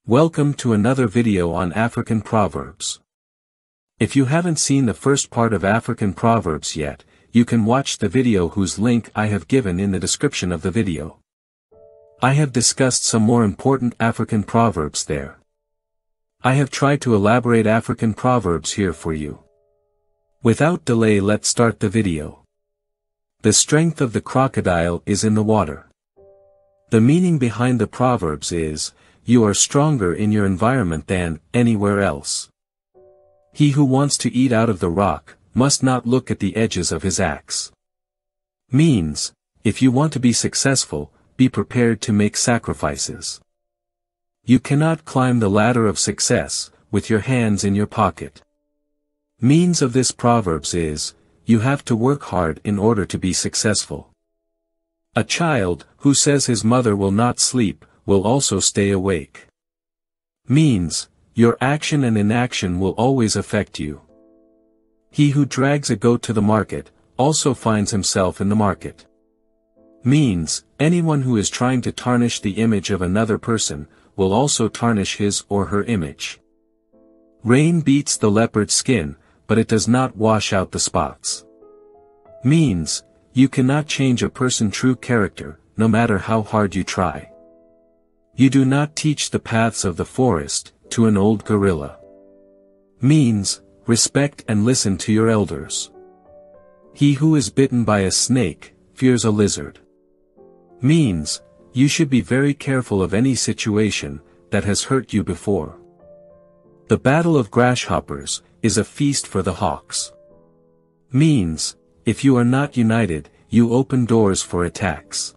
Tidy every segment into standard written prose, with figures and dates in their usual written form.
Welcome to another video on African Proverbs. If you haven't seen the first part of African Proverbs yet, you can watch the video whose link I have given in the description of the video. I have discussed some more important African proverbs there. I have tried to elaborate African proverbs here for you. Without delay, let's start the video. The strength of the crocodile is in the water. The meaning behind the proverbs is, you are stronger in your environment than anywhere else. He who wants to eat out of the rock must not look at the edges of his axe. Means, if you want to be successful, be prepared to make sacrifices. You cannot climb the ladder of success with your hands in your pocket. Means of this proverbs is, you have to work hard in order to be successful. A child who says his mother will not sleep will also stay awake. Means, your action and inaction will always affect you. He who drags a goat to the market also finds himself in the market. Means, anyone who is trying to tarnish the image of another person will also tarnish his or her image. Rain beats the leopard's skin, but it does not wash out the spots. Means, you cannot change a person's true character, no matter how hard you try. You do not teach the paths of the forest to an old gorilla. Means, respect and listen to your elders. He who is bitten by a snake fears a lizard. Means, you should be very careful of any situation that has hurt you before. The battle of grasshoppers is a feast for the hawks. Means, if you are not united, you open doors for attacks.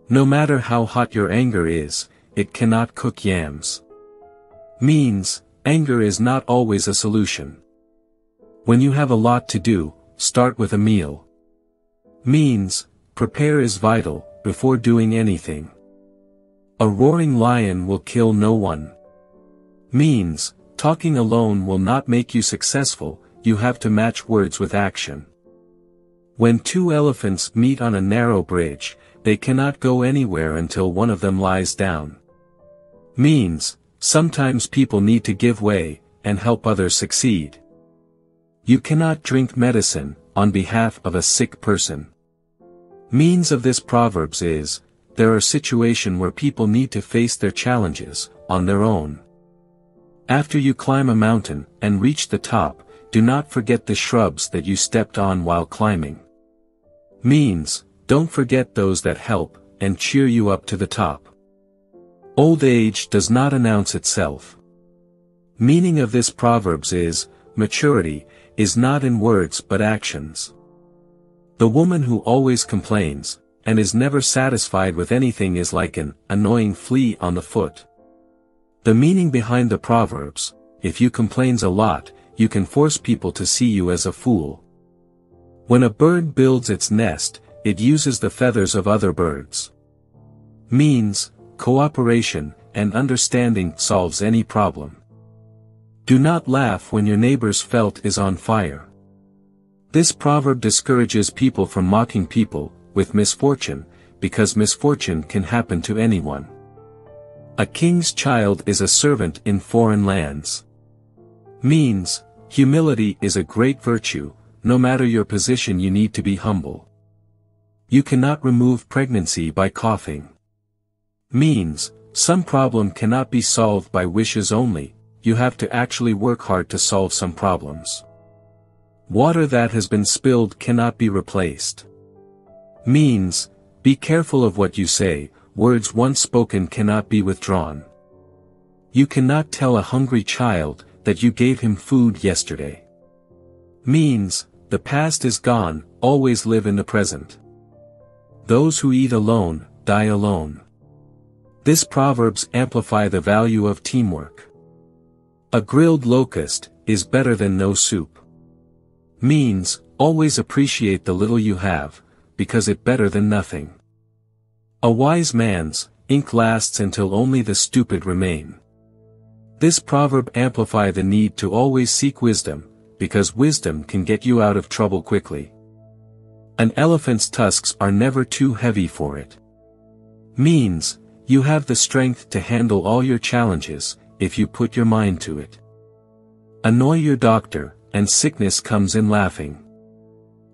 No matter how hot your anger is, it cannot cook yams. Means, anger is not always a solution. When you have a lot to do, start with a meal. Means, prepare is vital before doing anything. A roaring lion will kill no one. Means, talking alone will not make you successful, you have to match words with action. When two elephants meet on a narrow bridge, they cannot go anywhere until one of them lies down. Means, sometimes people need to give way and help others succeed. You cannot drink medicine on behalf of a sick person. Means of this proverbs is, there are situations where people need to face their challenges on their own. After you climb a mountain and reach the top, do not forget the shrubs that you stepped on while climbing. Means, don't forget those that help and cheer you up to the top. Old age does not announce itself. Meaning of this proverbs is, maturity is not in words but actions. The woman who always complains and is never satisfied with anything is like an annoying flea on the foot. The meaning behind the proverbs, if you complain a lot, you can force people to see you as a fool. When a bird builds its nest, it uses the feathers of other birds. Means, cooperation and understanding solves any problem. Do not laugh when your neighbor's felt is on fire. This proverb discourages people from mocking people with misfortune, because misfortune can happen to anyone. A king's child is a servant in foreign lands. Means, humility is a great virtue, no matter your position you need to be humble. You cannot remove pregnancy by coughing. Means, some problem cannot be solved by wishes only, you have to actually work hard to solve some problems. Water that has been spilled cannot be replaced. Means, be careful of what you say, words once spoken cannot be withdrawn. You cannot tell a hungry child that you gave him food yesterday. Means, the past is gone, always live in the present. Those who eat alone, die alone. This proverbs amplify the value of teamwork. A grilled locust is better than no soup. Means, always appreciate the little you have, because it better than nothing. A wise man's ink lasts until only the stupid remain. This proverb amplify the need to always seek wisdom, because wisdom can get you out of trouble quickly. An elephant's tusks are never too heavy for it. Means, You have the strength to handle all your challenges, if you put your mind to it. Annoy your doctor, and sickness comes in laughing.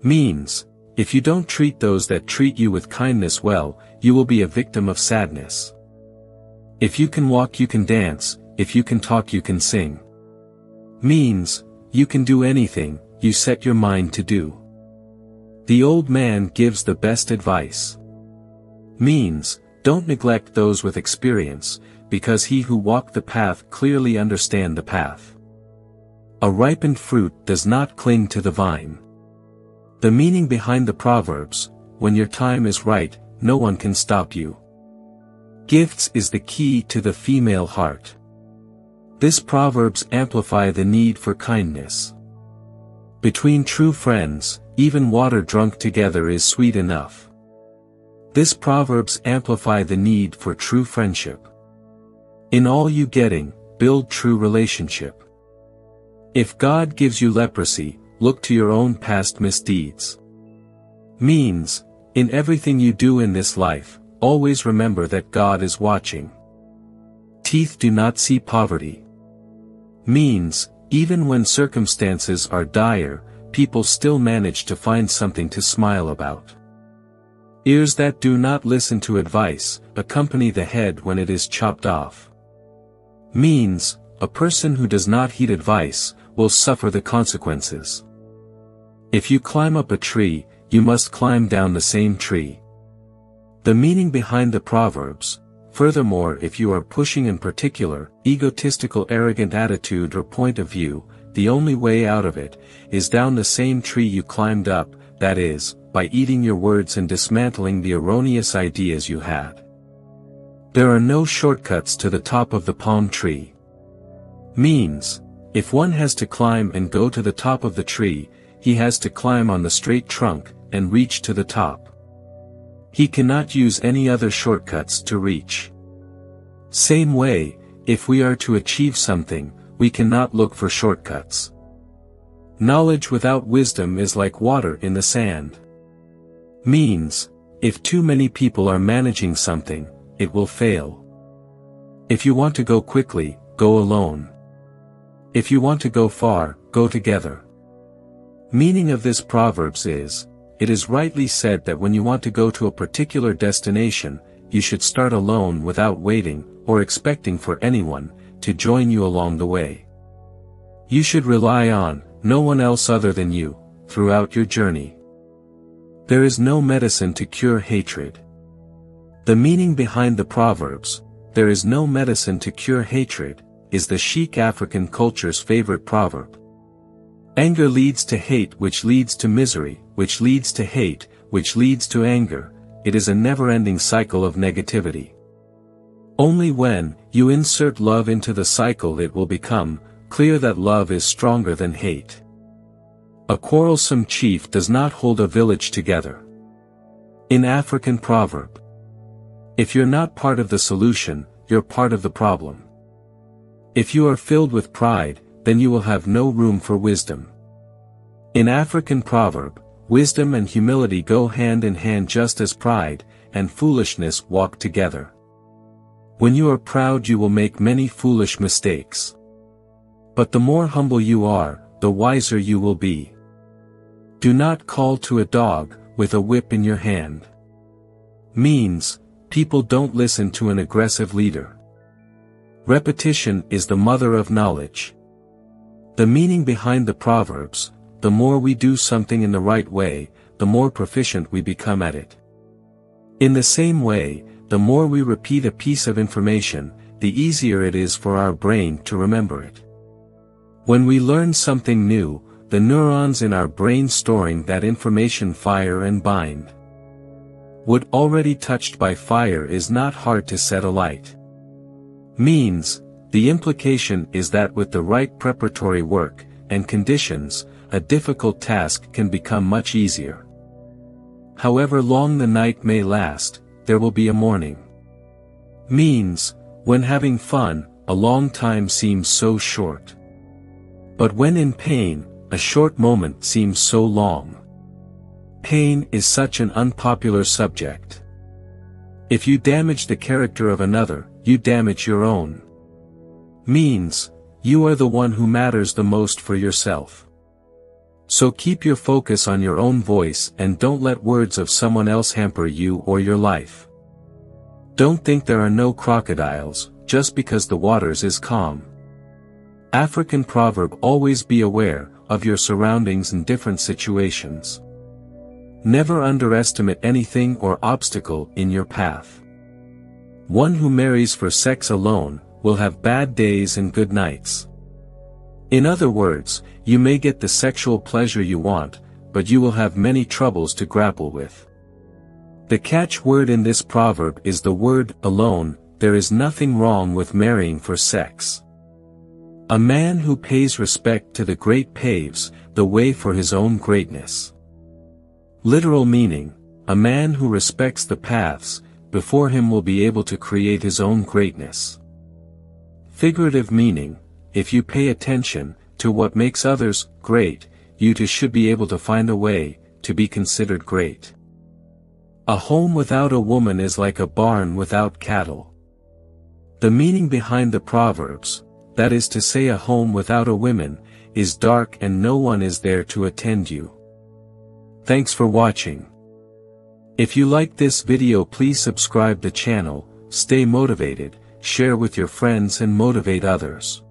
Means, if you don't treat those that treat you with kindness well, you will be a victim of sadness. If you can walk you can dance, if you can talk you can sing. Means, you can do anything you set your mind to do. The old man gives the best advice. Means, don't neglect those with experience, because he who walked the path clearly understand the path. A ripened fruit does not cling to the vine. The meaning behind the Proverbs, when your time is right, no one can stop you. Gifts is the key to the female heart. This Proverbs amplify the need for kindness. Between true friends, even water drunk together is sweet enough. This Proverbs amplify the need for true friendship. In all you getting, build true relationship. If God gives you leprosy, look to your own past misdeeds. Means, in everything you do in this life, always remember that God is watching. Teeth do not see poverty. Means, even when circumstances are dire, people still manage to find something to smile about. Ears that do not listen to advice, accompany the head when it is chopped off. Means, a person who does not heed advice, will suffer the consequences. If you climb up a tree, you must climb down the same tree. The meaning behind the Proverbs, furthermore, if you are pushing in particular, egotistical arrogant attitude or point of view, the only way out of it, is down the same tree you climbed up, that is, by eating your words and dismantling the erroneous ideas you had. There are no shortcuts to the top of the palm tree. Means, if one has to climb and go to the top of the tree, he has to climb on the straight trunk, and reach to the top. He cannot use any other shortcuts to reach. Same way, if we are to achieve something, we cannot look for shortcuts. Knowledge without wisdom is like water in the sand. Means, if too many people are managing something, it will fail. If you want to go quickly, go alone. If you want to go far, go together. Meaning of this Proverbs is, it is rightly said that when you want to go to a particular destination, you should start alone without waiting, or expecting for anyone, to join you along the way. You should rely on no one else other than you, throughout your journey. There is no medicine to cure hatred. The meaning behind the Proverbs, there is no medicine to cure hatred, is the chic African culture's favorite proverb. Anger leads to hate, which leads to misery, which leads to hate, which leads to anger. It is a never-ending cycle of negativity. Only when you insert love into the cycle it will become clear that love is stronger than hate. A quarrelsome chief does not hold a village together. In African proverb, if you're not part of the solution, you're part of the problem. If you are filled with pride, then you will have no room for wisdom. In African proverb, wisdom and humility go hand in hand, just as pride and foolishness walk together. When you are proud you will make many foolish mistakes. But the more humble you are, the wiser you will be. Do not call to a dog with a whip in your hand. Means, people don't listen to an aggressive leader. Repetition is the mother of knowledge. The meaning behind the Proverbs, the more we do something in the right way, the more proficient we become at it. In the same way, the more we repeat a piece of information, the easier it is for our brain to remember it. When we learn something new, the neurons in our brain storing that information fire and bind. Wood already touched by fire is not hard to set alight. Means, the implication is that with the right preparatory work and conditions, a difficult task can become much easier. However long the night may last, there will be a morning. Means, when having fun, a long time seems so short. But when in pain, a short moment seems so long. Pain is such an unpopular subject. If you damage the character of another, you damage your own. Means, you are the one who matters the most for yourself. So keep your focus on your own voice and don't let words of someone else hamper you or your life. Don't think there are no crocodiles, just because the waters is calm. African proverb: always be aware of your surroundings in different situations. Never underestimate anything or obstacle in your path. One who marries for sex alone will have bad days and good nights. In other words, you may get the sexual pleasure you want, but you will have many troubles to grapple with. The catch word in this proverb is the word alone. There is nothing wrong with marrying for sex. A man who pays respect to the great paves the way for his own greatness. Literal meaning: a man who respects the paths before him will be able to create his own greatness. Figurative meaning: if you pay attention to what makes others great, you too should be able to find a way to be considered great. A home without a woman is like a barn without cattle. The meaning behind the proverbs, that is to say, a home without a woman, is dark and no one is there to attend you. Thanks for watching. If you like this video, please subscribe the channel, stay motivated, share with your friends and motivate others.